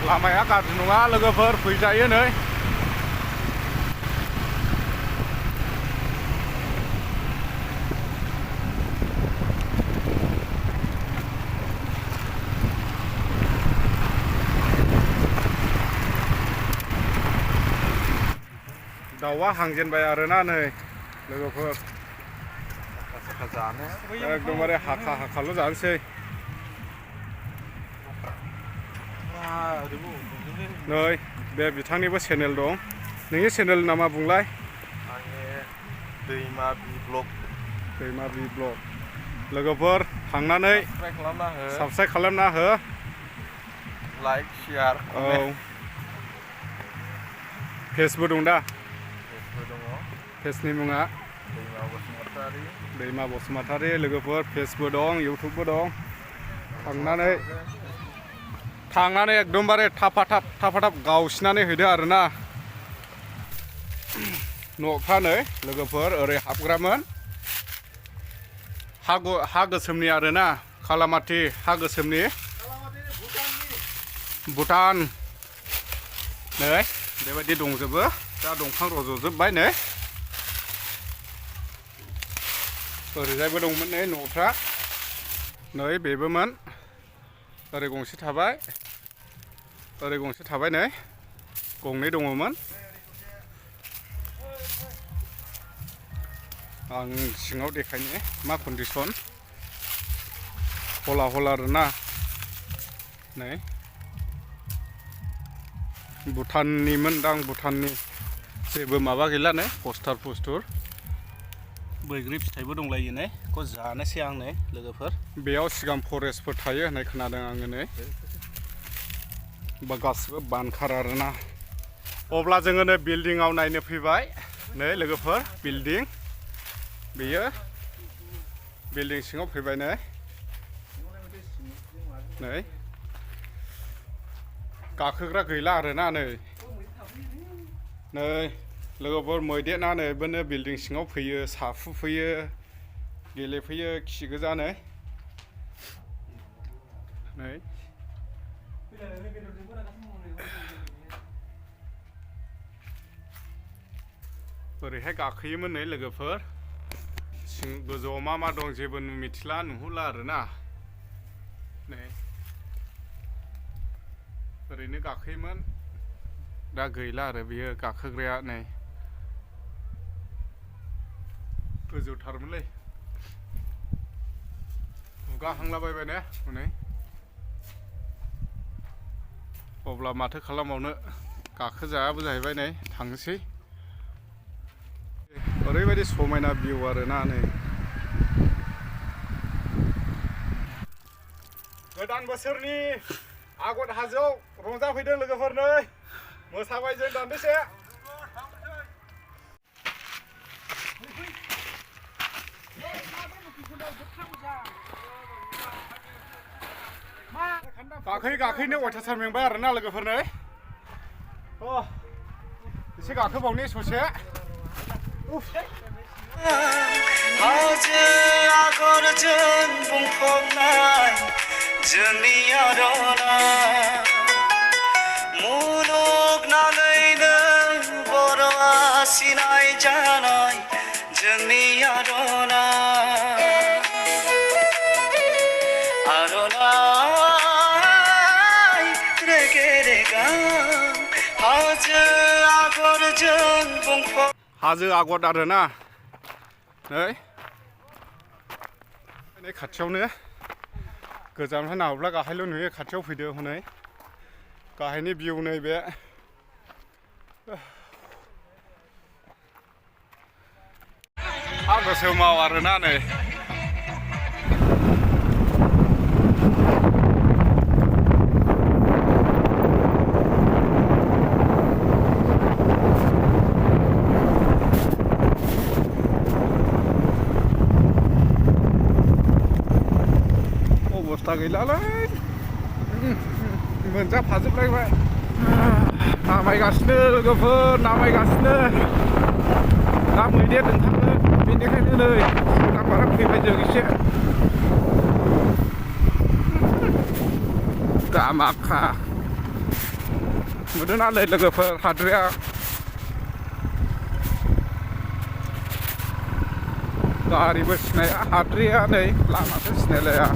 लामाया गाज्रि नङा लोगोफोर फैजायो नै दाउआ हांजेनबाय आरोना नै लोगोफोर एकदमबारे हाखाल' जानोसै नै बे बिथांनिबो चेनेल दं नोंनि चेनेल नामा बुंलाय दैमा बि ब्लग लोगोफोर थांनानै साबस्क्राइब खालामना हो लाइक शेयार औ फेसबुक दं दा फेसनि मुङा दैमा बसुमतारी लोगोफोर फेसबुक दं इउटुबबो दं थांनानै एकदमबारे थाफा गावसिनानै हैदो आरोना न'फ्रा नै लोगोफोर ओरै हाबग्रामोन हा गोसोमनि आरोना खालामाथि हा गोसोमनि भुटान नै बेबायदि दंजोबो दा दंफां रज'जोब्बाय नै ओरैजायबो दंमोन नै न'फ्रा नै बेबोमोन ओरै गंसे थाबाय ओरै गंसे थाबाय नै गंनै दङमोन आं सिङाव देखायनो मा कन्डिसन हला आरोना नै भुटाननिमोन दां भुटाननि जेबो माबा गैला नै पस्टार बैग्रि फिथाइबो दंलायो नै बेखौ जानोसै आं नै लोगोफोर बेयाव सिगां फरेस्टफोर थायो होननाय खोनादों आङो नै बा गासिबो बानखार आरोना अब्ला जोङो नै बिल्डिंआव नायनो फैबाय नै लोगोफोर बिल्डिं बेयो बिल्डिं सिङाव फैबाय नै गाखोग्रा गैला आरोना नै लोगोफोर मैदेरा नै बेनो बिल्डिं सिङाव फैयो साफुफैयो गेलेफैयो खि गोजा नै ओरैहाय गाखोयोमोन नै लोगोफोर गोजौआव मा दं जेबो मिथिला नुहुरला आरोना नै ओरैनो गाखोयोमोन दा गैला आरो बियो गाखोग्राया नै गोजौथारमोनलै गुगाहांलाबायबाय ने हनै अब्ला माथो खालामबावनो गाखोजायाबो जाहैबाय नै थांनोसै ओरैबायदि समायना भिउ आरोना नै गोदान बोसोरनि आगत हाजोआव रंजाफैदों लोगोफोर नै मोसाबाय जों दान्दिसे गाखोनो अयथासार मेंबाय आरोना लोगोफोर नै एसे गाखोबावनि ससे हाजो आगरजों बुंफबनाय जोंनि आर'नाइ मुलुगनाङैनो बर'आ सिनाय जानाय जोंनि आर'नाइ रेगे रेगां हाजो आगरजों बुंफब हाजो आगर आरोना नै खाथियावनो गोजाननिफ्राय नाहरब्ला गाहायल' नुयो खाथियाव फैदो हनै गाहायनि भिउ नै बे हा गोसोमाव आरोना नै गैलालै मोनजाफाजोबलायबाय नामायगासिनो लोगोफोर नामायगासिनो दा मैदेर ओंखारगोन बेनिखायनो नै नाम्बारा फैबाय जों एसे दामाखा नुदोंना नै लोगोफोर हाद्रिया गारिबो सिनाया हाद्रिया नै लामासो सिनायलाया